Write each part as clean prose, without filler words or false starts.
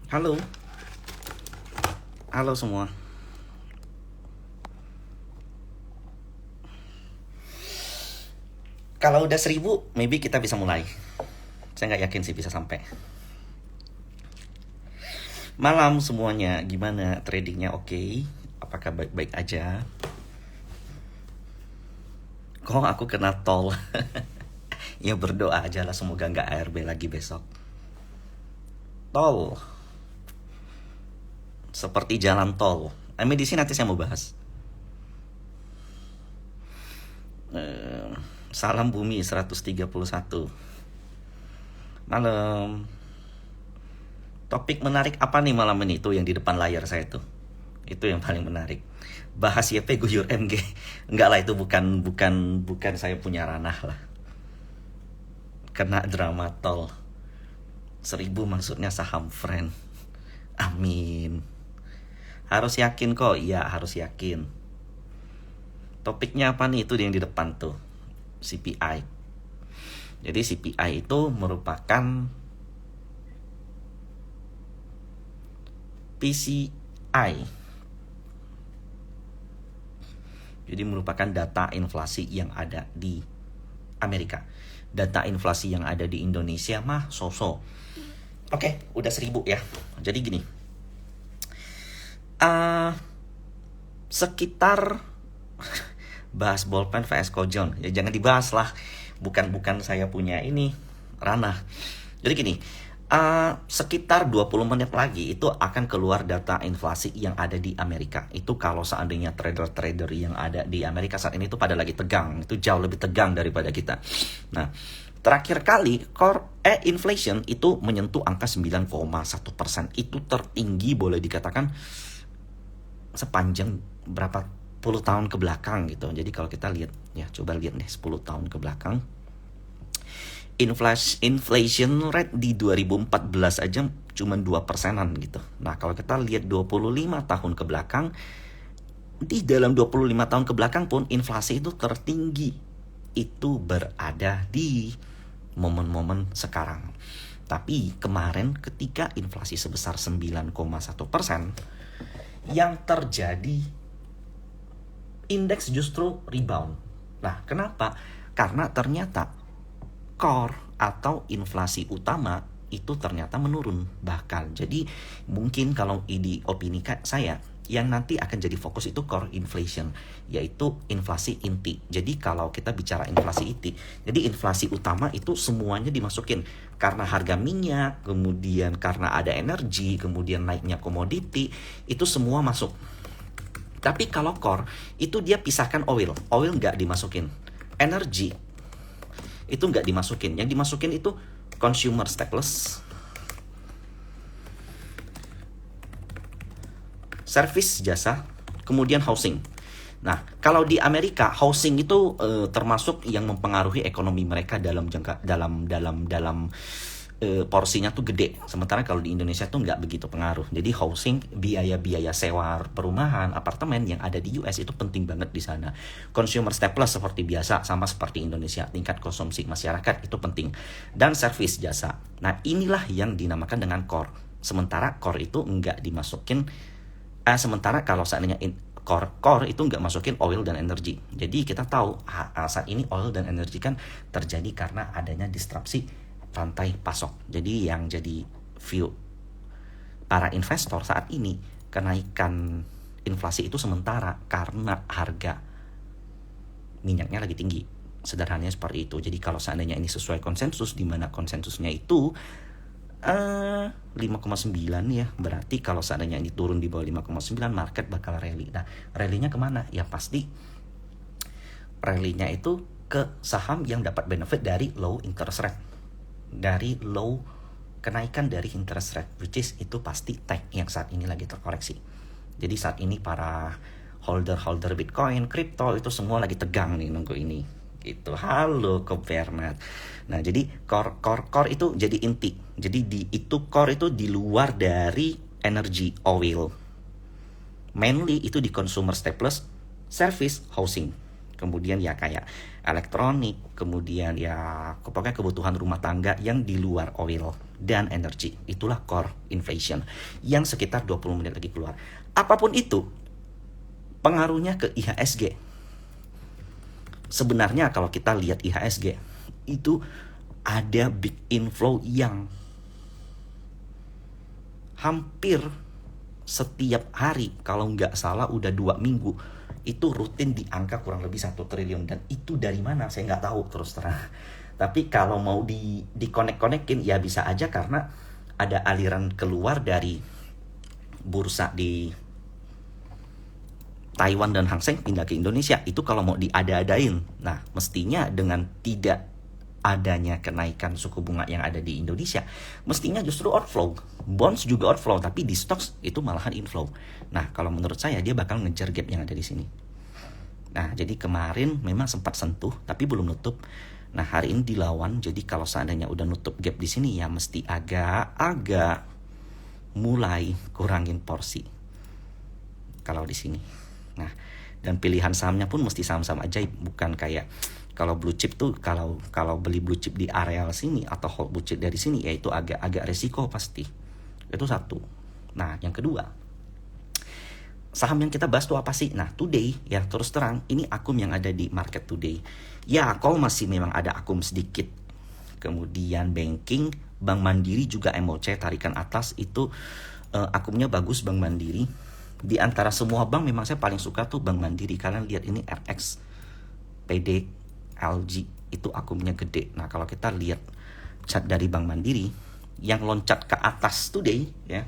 Halo, halo semua. Kalau udah 1.000, maybe kita bisa mulai. Saya nggak yakin sih bisa sampai. Malam semuanya, gimana tradingnya? Oke? Apakah baik-baik aja? Kok aku kena tol? Ya berdoa aja lah, semoga nggak ARB lagi besok. Tol, seperti jalan tol. Di sini nanti saya mau bahas. Eh, Salam Bumi 131. Malam. Topik menarik apa nih malam ini? Itu yang di depan layar saya tuh. Itu yang paling menarik. Bahas YP guyur MG. Enggak lah, itu bukan saya punya ranah lah. Kena drama tol. 1.000 maksudnya saham friend. Amin. Harus yakin kok. Iya, harus yakin. Topiknya apa nih? Itu yang di depan tuh. CPI. Jadi CPI itu merupakan PCI. Jadi merupakan data inflasi yang ada di Amerika. Data inflasi yang ada di Indonesia mah so-so. Oke, udah 1.000 ya. Jadi gini. Sekitar bahas bolpen vs Kojon. Ya jangan dibahas lah. Bukan saya punya ini ranah. Jadi gini, sekitar 20 menit lagi itu akan keluar data inflasi yang ada di Amerika. Itu kalau seandainya trader-trader yang ada di Amerika saat ini itu pada lagi tegang. Itu jauh lebih tegang daripada kita. Nah, terakhir kali core inflation itu menyentuh angka 9,1%. Itu tertinggi boleh dikatakan sepanjang berapa puluh tahun ke belakang gitu. Jadi kalau kita lihat ya, coba lihat nih 10 tahun ke belakang. Inflation rate di 2014 aja cuma 2%-an gitu. Nah, kalau kita lihat 25 tahun ke belakang, di dalam 25 tahun ke belakang pun inflasi itu tertinggi. Itu berada di momen-momen sekarang. Tapi kemarin ketika inflasi sebesar 9,1%, yang terjadi indeks justru rebound. Nah, kenapa? Karena ternyata core atau inflasi utama itu ternyata menurun bahkan. Jadi mungkin kalau di opini saya, yang nanti akan jadi fokus itu core inflation, yaitu inflasi inti. Jadi kalau kita bicara inflasi inti, jadi inflasi utama itu semuanya dimasukin. Karena harga minyak, kemudian karena ada energi, kemudian naiknya komoditi, itu semua masuk. Tapi kalau core, itu dia pisahkan oil. Oil nggak dimasukin. Energi, itu nggak dimasukin. Yang dimasukin itu consumer staples, service jasa, kemudian housing. Nah, kalau di Amerika housing itu termasuk yang mempengaruhi ekonomi mereka dalam jangka dalam porsinya tuh gede. Sementara kalau di Indonesia tuh nggak begitu pengaruh. Jadi housing, biaya-biaya sewa perumahan, apartemen yang ada di US itu penting banget di sana. Consumer staples seperti biasa, sama seperti Indonesia, tingkat konsumsi masyarakat itu penting. Dan service jasa. Nah, inilah yang dinamakan dengan core. Sementara core itu nggak dimasukin. Sementara kalau seandainya core itu nggak masukin oil dan energi. Jadi kita tahu saat ini oil dan energi kan terjadi karena adanya disrupsi rantai pasok. Jadi yang jadi view para investor saat ini, kenaikan inflasi itu sementara karena harga minyaknya lagi tinggi. Sederhananya seperti itu. Jadi kalau seandainya ini sesuai konsensus, di mana konsensusnya itu 5,9 ya, berarti kalau seandainya ini turun di bawah 5,9 market bakal rally. Nah, rally-nya kemana? Ya pasti rally-nya itu ke saham yang dapat benefit dari low interest rate, dari low kenaikan dari interest rate, which is itu pasti tech yang saat ini lagi terkoreksi. Jadi saat ini para holder Bitcoin, crypto itu semua lagi tegang nih nunggu ini. Gitu. Halo Ko Bernard. Nah, jadi core itu jadi inti. Jadi core itu di luar dari energy oil. Mainly itu di consumer staples, service, housing. kemudian ya kayak elektronik, kemudian ya pokoknya kebutuhan rumah tangga yang di luar oil dan energi. Itulah core inflation yang sekitar 20 menit lagi keluar. Apapun itu, pengaruhnya ke IHSG. Sebenarnya kalau kita lihat IHSG, itu ada big inflow yang hampir setiap hari, kalau nggak salah udah 2 minggu, itu rutin di angka kurang lebih 1 triliun. Dan itu dari mana saya nggak tahu terus terang. Tapi kalau mau dikonek-konekin ya bisa aja karena ada aliran keluar dari bursa di Taiwan dan Hang Seng pindah ke Indonesia. Itu kalau mau diada-adain. Nah, mestinya dengan tidak adanya kenaikan suku bunga yang ada di Indonesia, mestinya justru outflow. Bonds juga outflow, tapi di stocks itu malahan inflow. Nah, kalau menurut saya dia bakal ngejar gap yang ada di sini. Nah, jadi kemarin memang sempat sentuh, tapi belum nutup. Nah, hari ini dilawan. Jadi kalau seandainya udah nutup gap di sini ya mesti agak mulai kurangin porsi. Kalau di sini. Nah, dan pilihan sahamnya pun mesti saham-saham ajaib, bukan kayak kalau blue chip tuh kalau beli blue chip di areal sini atau hold blue chip dari sini ya itu agak resiko pasti. Itu satu. Nah, yang kedua, saham yang kita bahas tuh apa sih? Nah, Today ya terus terang ini akum yang ada di market Today. Ya, kalau masih memang ada akum sedikit. Kemudian banking, Bank Mandiri juga MOC tarikan atas itu akumnya bagus Bank Mandiri. Di antara semua bank memang saya paling suka tuh Bank Mandiri. Kalian lihat ini RX, PD, LG itu akumnya gede. Nah, kalau kita lihat chart dari Bank Mandiri yang loncat ke atas today ya.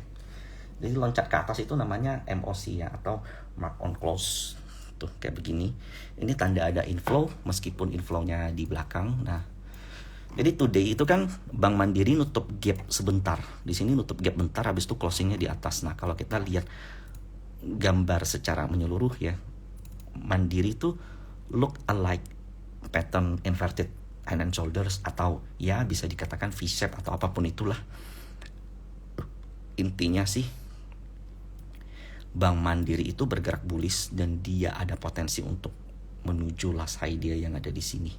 Jadi loncat ke atas itu namanya MOC ya, atau mark on close. Tuh kayak begini. Ini tanda ada inflow meskipun inflow-nya di belakang. Nah, jadi today itu kan Bank Mandiri nutup gap sebentar. Di sini nutup gap bentar, habis itu closingnya di atas. Nah, kalau kita lihat gambar secara menyeluruh ya, Mandiri tuh look alike pattern inverted head and shoulders, atau ya bisa dikatakan V-shape atau apapun itulah. Intinya sih Bank Mandiri itu bergerak bullish dan dia ada potensi untuk menuju last high dia yang ada di sini.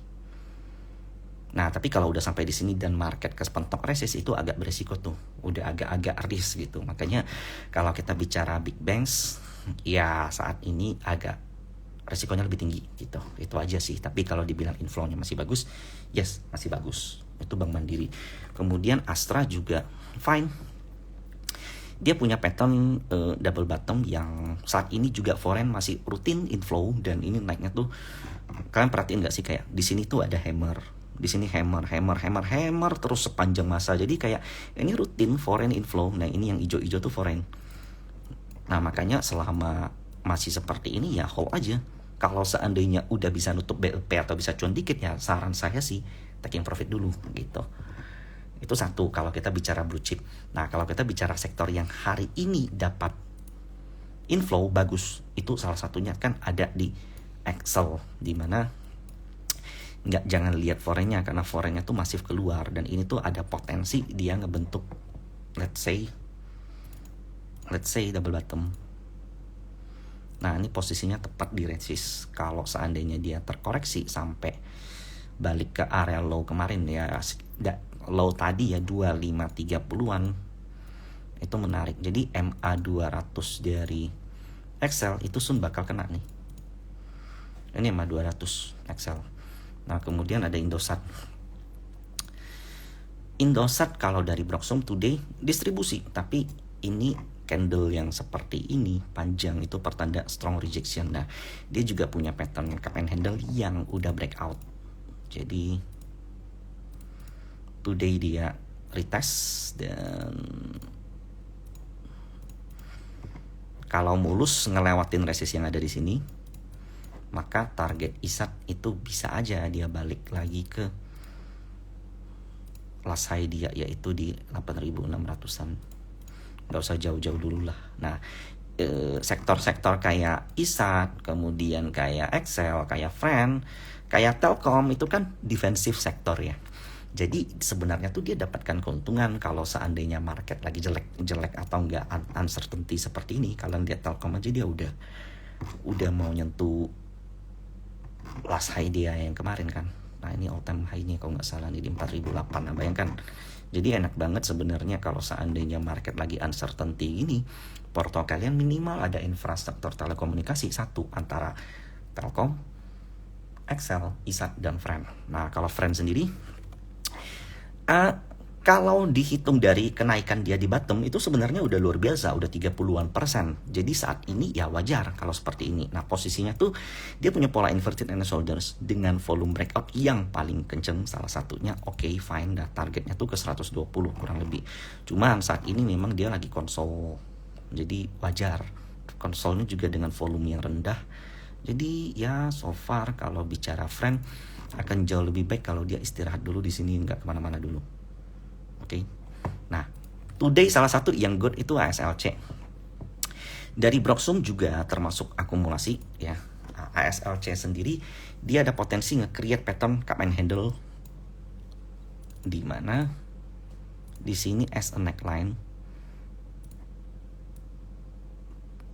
Nah, tapi kalau udah sampai di sini dan market kepentok resesi itu agak beresiko tuh. Udah agak-agak risk gitu. Makanya kalau kita bicara big banks ya saat ini agak resikonya lebih tinggi gitu. Itu aja sih. Tapi kalau dibilang inflow-nya masih bagus, yes, masih bagus. Itu Bank Mandiri. Kemudian Astra juga fine. Dia punya pattern double bottom yang saat ini juga foreign masih rutin inflow, dan ini naiknya tuh kalian perhatiin nggak sih, kayak di sini tuh ada hammer, di sini hammer terus sepanjang masa. Jadi kayak ini rutin foreign inflow. Nah, ini yang hijau-hijau tuh foreign. Nah, makanya selama masih seperti ini ya hold aja. Kalau seandainya udah bisa nutup BLP atau bisa cuan dikit ya saran saya sih taking profit dulu gitu. Itu satu kalau kita bicara blue chip. Nah, kalau kita bicara sektor yang hari ini dapat inflow bagus, itu salah satunya kan ada di Excel, di mana jangan lihat foreign-nya karena foreign-nya tuh masif keluar, dan ini tuh ada potensi dia ngebentuk let's say double bottom. Nah, ini posisinya tepat di resist. Kalau seandainya dia terkoreksi sampai balik ke area low kemarin ya, low tadi ya 2530-an, itu menarik. Jadi MA 200 dari Excel itu sun bakal kena nih. Ini MA 200 Excel. Nah, kemudian ada Indosat. Indosat kalau dari Broxom Today distribusi, tapi ini candle yang seperti ini panjang itu pertanda strong rejection. Nah, dia juga punya pattern cup and handle yang udah breakout. Jadi today dia retest, dan kalau mulus ngelewatin resist yang ada di sini, maka target ISAT itu bisa aja dia balik lagi ke last high dia, yaitu di 8.600-an. Gak usah jauh-jauh dulu lah. Nah, sektor-sektor kayak ISAT, kemudian kayak Excel, kayak Friend, kayak Telkom itu kan defensive sektor ya. Jadi sebenarnya tuh dia dapatkan keuntungan kalau seandainya market lagi jelek atau enggak uncertainty seperti ini. Kalian lihat Telkom aja dia udah mau nyentuh last high dia yang kemarin kan. Nah ini all time high-nya kalau nggak salah nih di 4008. Nah bayangkan, jadi enak banget sebenarnya kalau seandainya market lagi uncertainty gini, porto kalian minimal ada infrastruktur telekomunikasi satu antara Telkom, Excel, Isat, dan Friend. Nah kalau Friend sendiri, kalau dihitung dari kenaikan dia di bottom itu sebenarnya udah luar biasa, udah 30-an%. Jadi saat ini ya wajar kalau seperti ini. Nah posisinya tuh dia punya pola inverted and shoulders dengan volume breakout yang paling kenceng, salah satunya oke, fine, dan targetnya tuh ke 120 kurang lebih. Cuman saat ini memang dia lagi konsol, jadi wajar. Konsolnya juga dengan volume yang rendah. Jadi ya so far kalau bicara Friend akan jauh lebih baik kalau dia istirahat dulu di sini, nggak kemana-mana dulu. Oke. Nah, today salah satu yang good itu ASLC. Dari Broxum juga termasuk akumulasi ya. ASLC sendiri dia ada potensi nge-create pattern cup and handle di mana di sini as a neckline.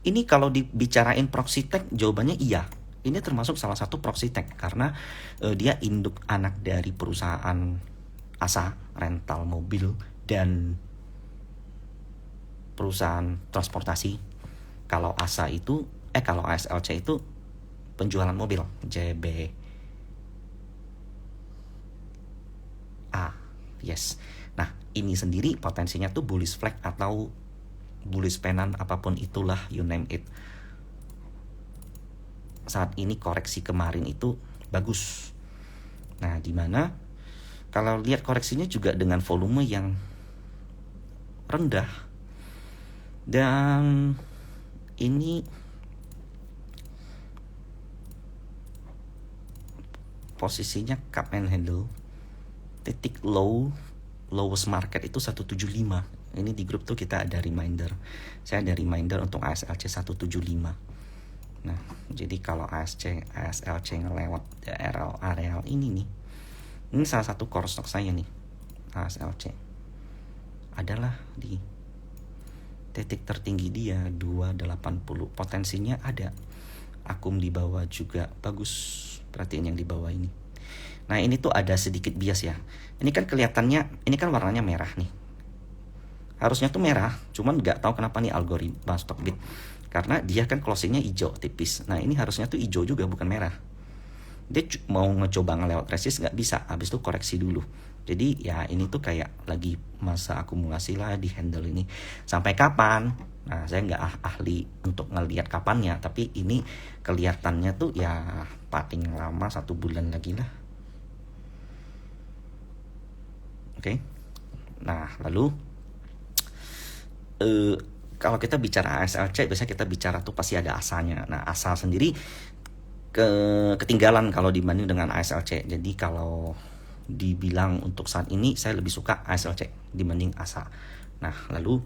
Ini kalau dibicarain proxy tag jawabannya iya. Ini termasuk salah satu proxy tag karena dia induk anak dari perusahaan ASA rental mobil dan perusahaan transportasi. Kalau ASA itu kalau ASLC itu penjualan mobil, JBA. Yes. Nah, ini sendiri potensinya tuh bullish flag atau bullish pennant, apapun itulah, you name it. Saat ini koreksi kemarin itu bagus. Nah, di mana kalau lihat koreksinya juga dengan volume yang rendah. Dan ini posisinya cup and handle. Titik lowest market itu 175. Ini di grup tuh kita ada reminder. Saya ada reminder untuk ASLC 175. Nah, jadi kalau ASLC ngelewat area ini nih, ini salah satu core stock saya nih, ASLC adalah di titik tertinggi dia 280. Potensinya ada. Akum di bawah juga bagus, perhatiin yang di bawah ini. Nah ini tuh ada sedikit bias ya. Ini kan kelihatannya, ini kan warnanya merah nih. Harusnya tuh merah, cuman nggak tahu kenapa nih algoritma Stockbit, karena dia kan closingnya hijau tipis. Nah ini harusnya tuh hijau juga, bukan merah. Dia mau ngecoba ngelewat resist nggak bisa, habis itu koreksi dulu. Jadi ya ini tuh kayak lagi masa akumulasi lah di handle ini. Sampai kapan? Nah saya nggak ahli untuk ngelihat kapannya, tapi ini kelihatannya tuh ya paling lama 1 bulan lagi lah. Oke. Nah lalu kalau kita bicara ASLC biasanya kita bicara tuh pasti ada asanya. Nah asa sendiri ketinggalan kalau dibanding dengan ASLC. Jadi kalau dibilang untuk saat ini saya lebih suka ASLC dibanding ASA. Nah lalu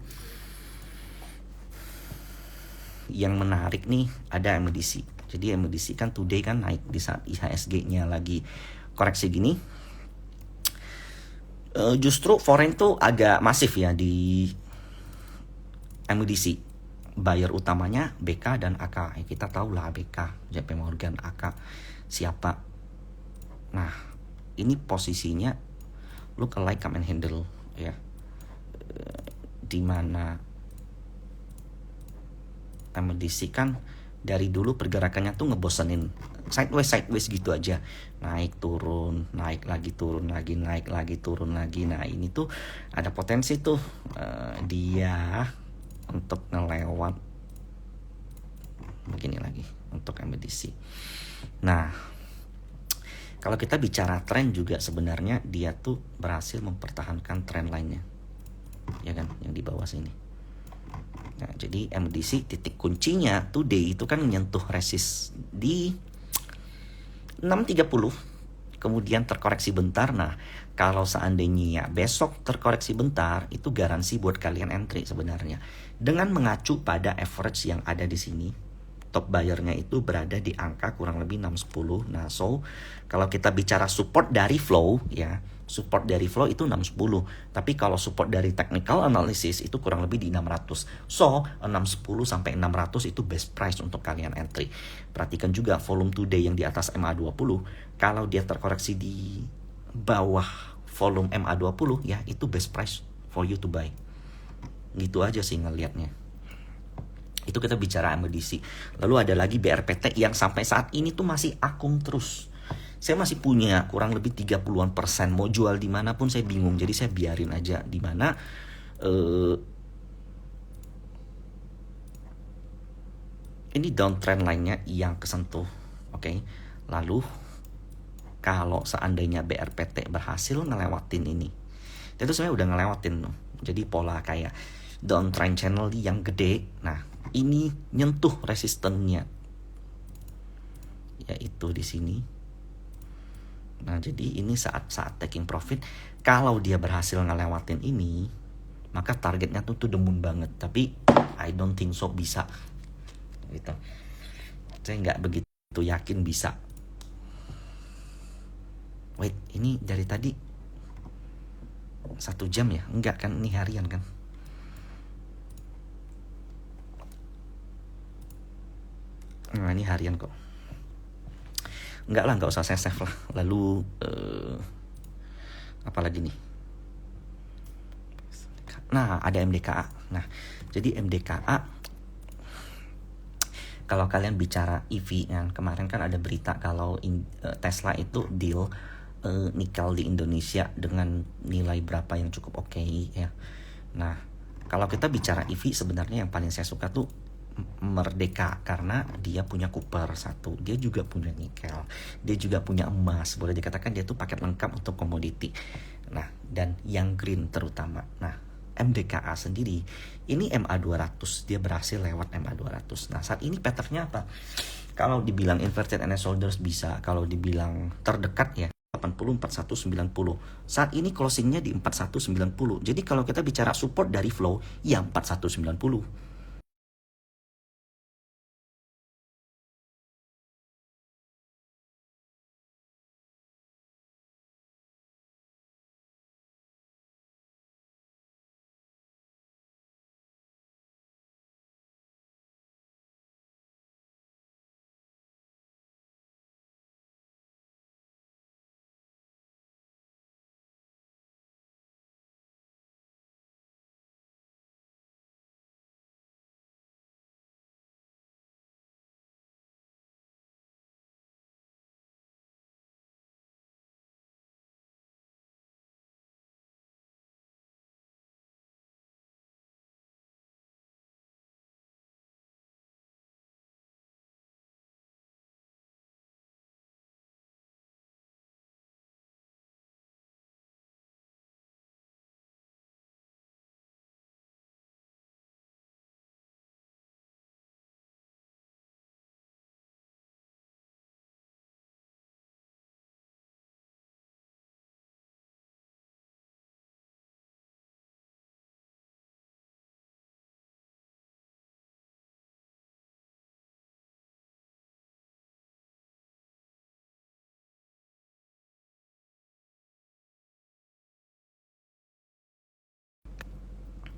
yang menarik nih ada MDC. Jadi MDC kan today kan naik di saat IHSG-nya lagi koreksi gini. Justru foreign tuh agak masif ya di MDC. Buyer utamanya BK dan AK. Kita tahu lah BK, JP Morgan, AK siapa. Nah ini posisinya look alike come and handle ya, dimana MDC kan dari dulu pergerakannya tuh ngebosenin, sideways gitu aja, naik turun, naik lagi turun lagi, naik lagi turun lagi. Nah ini tuh ada potensi tuh dia untuk ngelewat begini lagi untuk MDC. Nah kalau kita bicara tren juga sebenarnya dia tuh berhasil mempertahankan tren lainnya, ya kan, yang di bawah sini. Nah, jadi MDC titik kuncinya today itu kan menyentuh resist di 630, kemudian terkoreksi bentar. Nah, kalau seandainya besok terkoreksi bentar, itu garansi buat kalian entry sebenarnya. Dengan mengacu pada average yang ada di sini, top buyernya itu berada di angka kurang lebih 610. Nah, so kalau kita bicara support dari flow ya, Support dari flow itu 610. Tapi kalau support dari technical analysis itu kurang lebih di 600. So, 610 sampai 600 itu best price untuk kalian entry. Perhatikan juga volume today yang di atas MA20. Kalau dia terkoreksi di bawah volume MA20 ya, itu best price for you to buy. Gitu aja sih ngelihatnya. Itu kita bicara MACD. Lalu ada lagi BRPT yang sampai saat ini tuh masih akung terus. Saya masih punya kurang lebih 30-an%. Mau jual dimanapun saya bingung. Jadi saya biarin aja. Dimana ini downtrend lainnya yang kesentuh. Oke. Lalu kalau seandainya BRPT berhasil ngelewatin ini. Itu sebenarnya udah ngelewatin. Jadi pola kayak downtrend channel yang gede. Nah, ini nyentuh resistennya, yaitu di sini. Nah, jadi ini saat taking profit. Kalau dia berhasil ngelewatin ini, maka targetnya tuh the moon banget. Tapi I don't think so bisa. Gitu. Saya nggak begitu yakin bisa. Wait, ini dari tadi 1 jam ya? Enggak kan, ini harian kan? Nah, ini harian kok. Enggak lah, enggak usah saya save lah. Lalu apa lagi nih? Nah, ada MDKA. Nah, jadi MDKA kalau kalian bicara EV kan, kemarin kan ada berita kalau Tesla itu deal nikel di Indonesia dengan nilai berapa yang cukup oke ya. Nah, kalau kita bicara EV sebenarnya yang paling saya suka tuh Merdeka, karena dia punya Cooper satu, dia juga punya nikel, dia juga punya emas. Boleh dikatakan dia tuh paket lengkap untuk komoditi. Nah, dan yang green terutama. Nah, MDKA sendiri ini MA200, dia berhasil lewat MA200. Nah, saat ini patternnya apa? Kalau dibilang inverted NS shoulders bisa, kalau dibilang terdekat ya 80 4190. Saat ini closingnya di 4190. Jadi kalau kita bicara support dari flow ya 4190.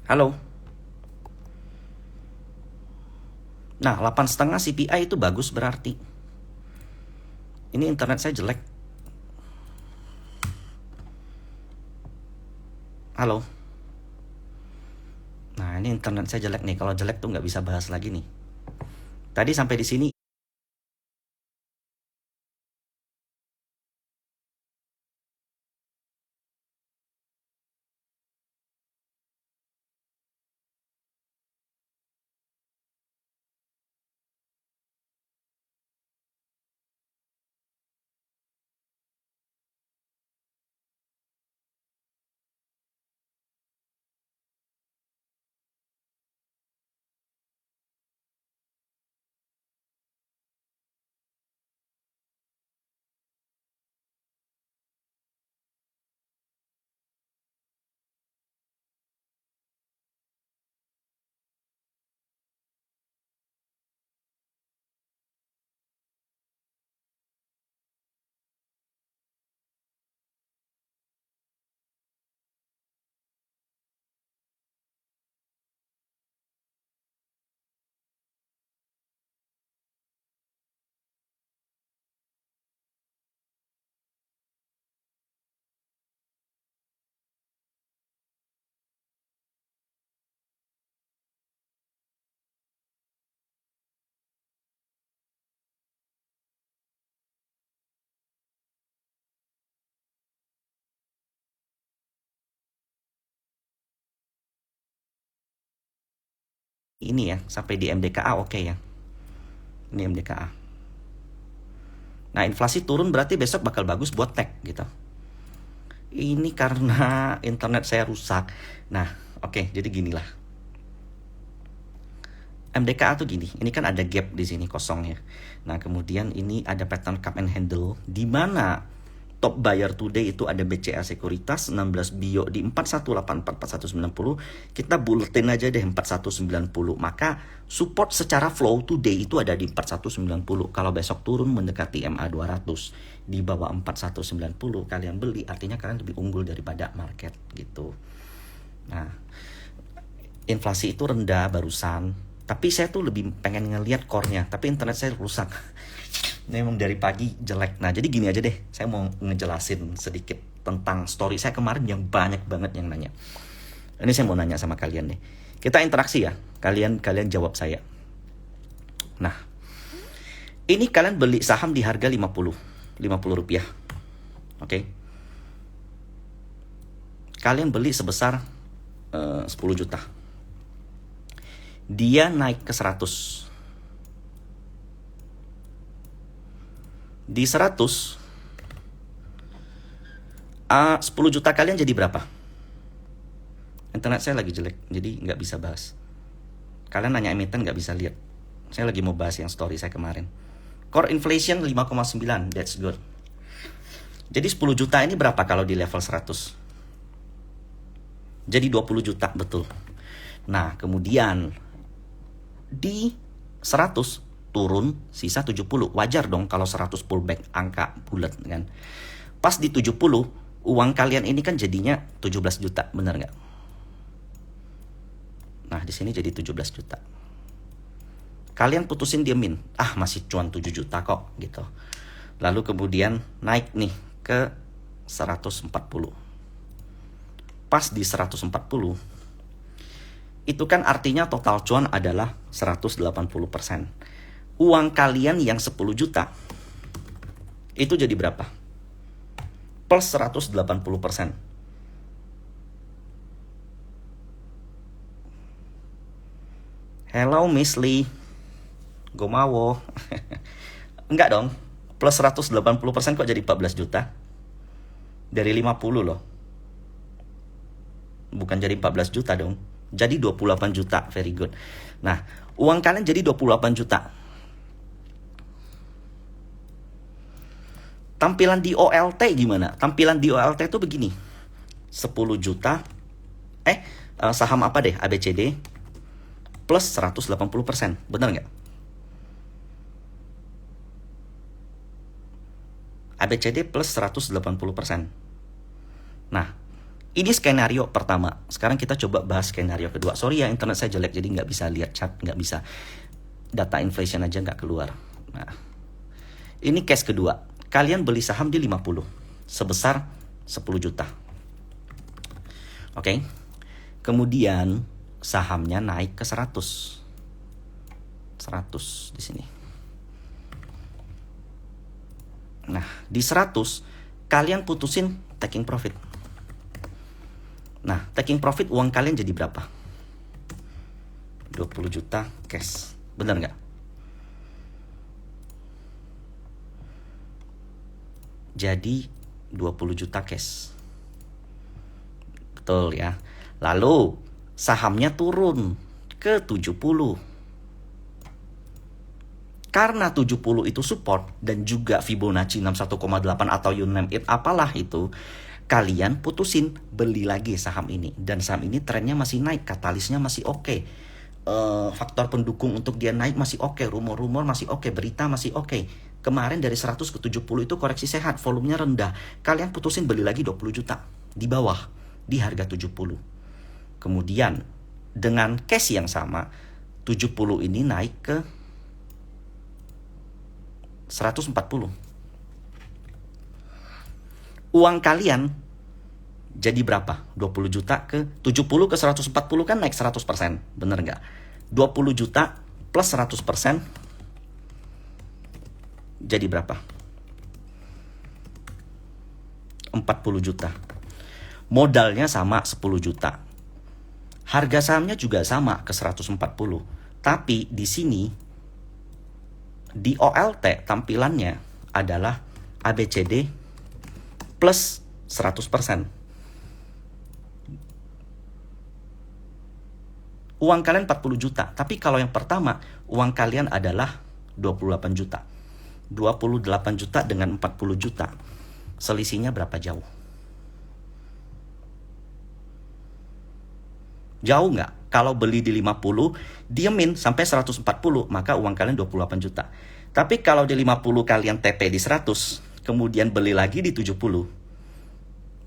Halo. Nah, 8,5 CPI itu bagus berarti. Ini internet saya jelek. Halo. Nah, ini internet saya jelek nih. Kalau jelek tuh nggak bisa bahas lagi nih. Tadi sampai di sini ini ya, sampai di MDKA oke ya. Ini MDKA. Nah, inflasi turun berarti besok bakal bagus buat tech gitu. Ini karena internet saya rusak. Nah, oke, jadi ginilah. MDKA tuh gini, ini kan ada gap di sini kosong ya. Nah, kemudian ini ada pattern cup and handle di mana top buyer today itu ada BCA Sekuritas 16 bio di 4184 4190. Kita bulletin aja deh 4190. Maka support secara flow today itu ada di 4190. Kalau besok turun mendekati MA 200 di bawah 4190 kalian beli, artinya kalian lebih unggul daripada market gitu. Nah, inflasi itu rendah barusan. Tapi saya tuh lebih pengen ngelihat core-nya, tapi internet saya rusak. Ini emang dari pagi jelek. Nah, jadi gini aja deh, saya mau ngejelasin sedikit tentang story saya kemarin yang banyak banget yang nanya. Ini saya mau nanya sama kalian deh. Kita interaksi ya, kalian jawab saya. Nah, ini kalian beli saham di harga 50 rupiah. Oke. Kalian beli sebesar 10 juta. Dia naik ke 100. Di 100 10 juta kalian jadi berapa? Internet saya lagi jelek, jadi nggak bisa bahas. Kalian nanya emiten nggak bisa lihat. Saya lagi mau bahas yang story saya kemarin. Core inflation 5,9, that's good. Jadi 10 juta ini berapa kalau di level 100? Jadi 20 juta, betul. Nah, kemudian di 100 turun sisa 70. Wajar dong kalau 100 pullback angka bulat kan. Pas di 70 uang kalian ini kan jadinya 17 juta, benar nggak? Nah, di sini jadi 17 juta. Kalian putusin diemin. Masih cuan 7 juta kok gitu. Lalu kemudian naik nih ke 140. Pas di 140 itu kan artinya total cuan adalah 180%. Uang kalian yang 10 juta itu jadi berapa? Plus 180%. Hello Miss Lee. Gomawo. Enggak dong. Plus 180% kok jadi 14 juta? Dari 50 loh. Bukan jadi 14 juta dong. Jadi 28 juta, very good. Nah, uang kalian jadi 28 juta. Tampilan di OLT gimana? Tampilan di OLT itu begini. 10 juta. Saham apa deh? ABCD. Plus 180%. Benar nggak? ABCD plus 180%. Nah, ini skenario pertama. Sekarang kita coba bahas skenario kedua. Sorry ya, internet saya jelek, jadi nggak bisa lihat chart, nggak bisa. Data inflation aja nggak keluar. Nah, ini case kedua. Kalian beli saham di 50. Sebesar 10 juta. Oke. Kemudian sahamnya naik ke 100. 100 di sini. Nah, di 100 kalian putusin taking profit. Nah, taking profit uang kalian jadi berapa? 20 juta cash. Benar nggak? Jadi 20 juta cash. Betul ya. Lalu sahamnya turun ke 70. Karena 70 itu support dan juga Fibonacci 61,8 atau you name it apalah itu, kalian putusin beli lagi saham ini. Dan saham ini trennya masih naik, katalisnya masih oke. Faktor pendukung untuk dia naik masih oke, rumor-rumor masih oke, berita masih oke. Kemarin dari 100 ke 70 itu koreksi sehat, volumenya rendah. Kalian putusin beli lagi 20 juta di bawah, di harga 70. Kemudian dengan cash yang sama, 70 ini naik ke 140. Uang kalian jadi berapa? 20 juta ke 70 ke 140 kan naik 100%. Bener nggak? 20 juta plus 100% jadi berapa? 40 juta. Modalnya sama 10 juta. Harga sahamnya juga sama ke 140. Tapi di sini di OLT tampilannya adalah ABCD plus 100%. Uang kalian 40 juta, tapi kalau yang pertama uang kalian adalah 28 juta. 28 juta dengan 40 juta. Selisihnya berapa jauh? Jauh nggak? Kalau beli di 50, diemin sampai 140, maka uang kalian 28 juta. Tapi kalau di 50 kalian TP di 100, kemudian beli lagi di 70,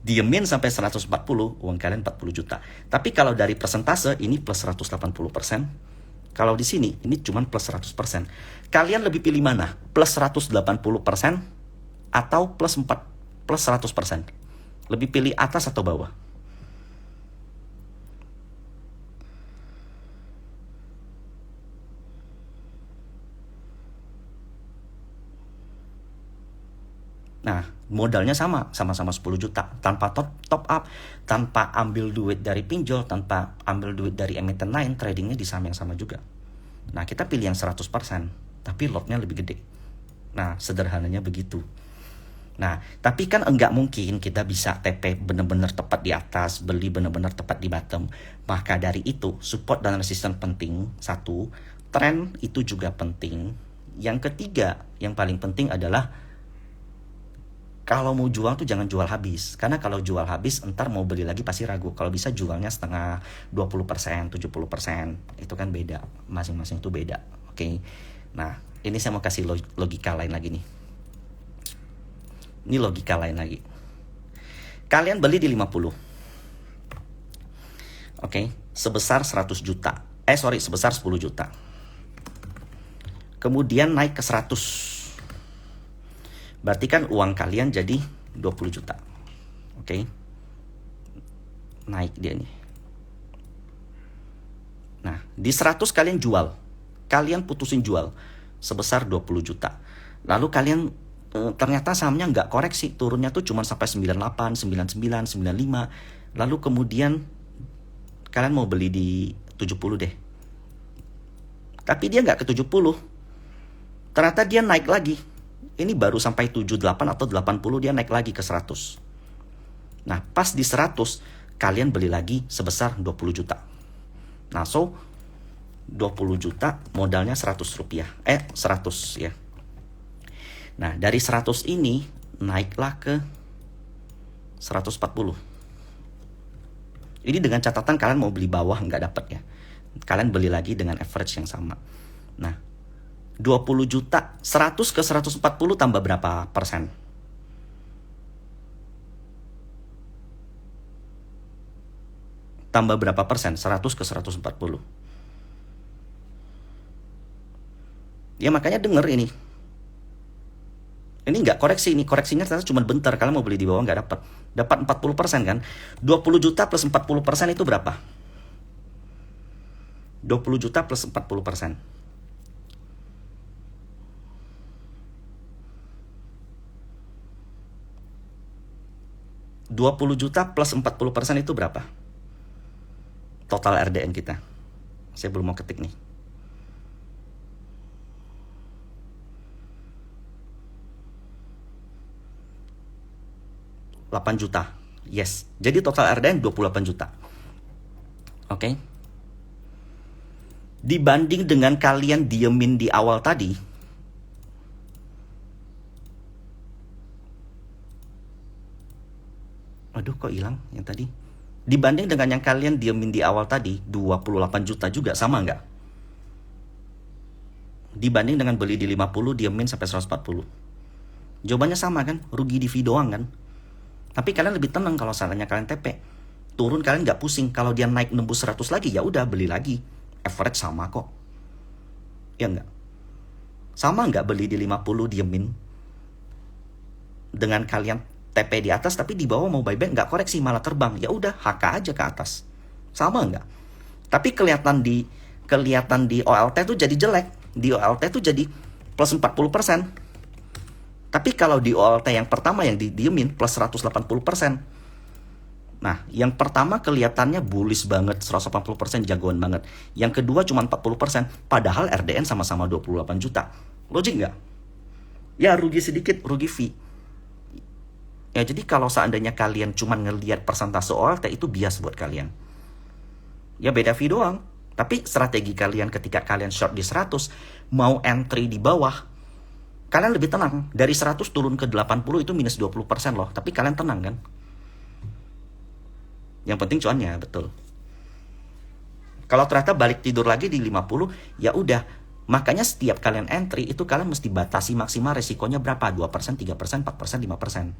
diemin sampai 140, uang kalian 40 juta. Tapi kalau dari persentase, ini plus 180%. Kalau di sini, ini cuma plus 100%. Kalian lebih pilih mana? Plus 180% atau plus 100%? Lebih pilih atas atau bawah? Nah, modalnya sama-sama 10 juta. Tanpa top up, tanpa ambil duit dari pinjol, tanpa ambil duit dari emiten lain, tradingnya di saham yang sama juga. Nah, kita pilih yang 100%, tapi lotnya lebih gede. Nah, sederhananya begitu. Nah, tapi kan enggak mungkin kita bisa TP benar-benar tepat di atas, beli benar-benar tepat di bottom. Maka dari itu, support dan resistance penting. Satu, trend itu juga penting. Yang ketiga, yang paling penting adalah kalau mau jual tuh jangan jual habis. Karena kalau jual habis entar mau beli lagi pasti ragu. Kalau bisa jualnya setengah, 20%, 70%. Itu kan beda. Masing-masing tuh beda. Oke. Nah, ini saya mau kasih logika lain lagi nih. Ini logika lain lagi. Kalian beli di 50. Oke. Sebesar 100 juta. Sebesar 10 juta. Kemudian naik ke 100. Berarti kan uang kalian jadi 20 juta. Oke. Naik dia nih. Nah, di 100 kalian jual. Kalian putusin jual sebesar 20 juta. Lalu kalian ternyata sahamnya nggak koreksi. Turunnya tuh cuma sampai 98, 99, 95. Lalu kemudian kalian mau beli di 70 deh. Tapi dia nggak ke 70. Ternyata dia naik lagi. Ini baru sampai 78 atau 80, dia naik lagi ke 100. Nah, pas di 100, kalian beli lagi sebesar 20 juta. Nah, so 20 juta modalnya 100 rupiah. 100 ya. Nah, dari 100 ini naiklah ke 140. Ini dengan catatan kalian mau beli bawah nggak dapat ya. Kalian beli lagi dengan average yang sama. Nah, 20 juta, 100 ke 140 tambah berapa persen? Tambah berapa persen? 100 ke 140. Ya makanya denger ini. Ini nggak koreksi, ini koreksinya ternyata cuma bentar. Kalian mau beli di bawah nggak dapat. Dapat 40% kan? 20 juta plus 40% itu berapa? 20 juta plus 40%. 20 juta plus 40% itu berapa? Total RDN kita. Saya belum mau ketik nih. $8 juta. Yes. Jadi total RDN 28 juta. Oke. Dibanding dengan kalian diemin di awal tadi, aduh kok hilang yang tadi. Dibanding dengan yang kalian diemin di awal tadi, 28 juta juga, sama nggak? Dibanding dengan beli di 50, diemin sampai 140. Jawabannya sama kan? Rugi di fee doang kan? Tapi kalian lebih tenang kalau salahnya kalian TP. Turun kalian nggak pusing. Kalau dia naik nembus 100 lagi, ya udah beli lagi. Average sama kok. Ya nggak? Sama nggak beli di 50 diemin? Dengan kalian TP di atas tapi di bawah mau buyback nggak koreksi malah terbang, ya udah HK aja ke atas, sama nggak? Tapi kelihatan di OLT tuh jadi jelek, di OLT tuh jadi plus 40%. Tapi kalau di OLT yang pertama yang didiemin plus 180%, Nah, yang pertama kelihatannya bullish banget, 180% jagoan banget. Yang kedua cuma 40%, padahal RDN sama-sama 28 juta. Logik nggak? Ya rugi sedikit, rugi fee. Ya jadi kalau seandainya kalian cuma ngelihat persentase OLT itu bias buat kalian. Ya beda fee doang. Tapi strategi kalian ketika kalian short di 100, mau entry di bawah, kalian lebih tenang. Dari 100 turun ke 80 itu minus 20% loh. Tapi kalian tenang kan? Yang penting cuannya, betul. Kalau ternyata balik tidur lagi di 50, ya udah. Makanya setiap kalian entry itu kalian mesti batasi maksimal resikonya berapa? 2%, 3%, 4%, 5%.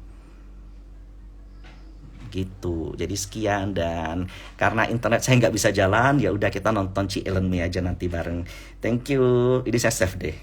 Gitu. Jadi sekian, dan karena internet saya nggak bisa jalan, ya udah kita nonton Ci Ellen Me aja nanti bareng. Thank you. Ini saya save deh.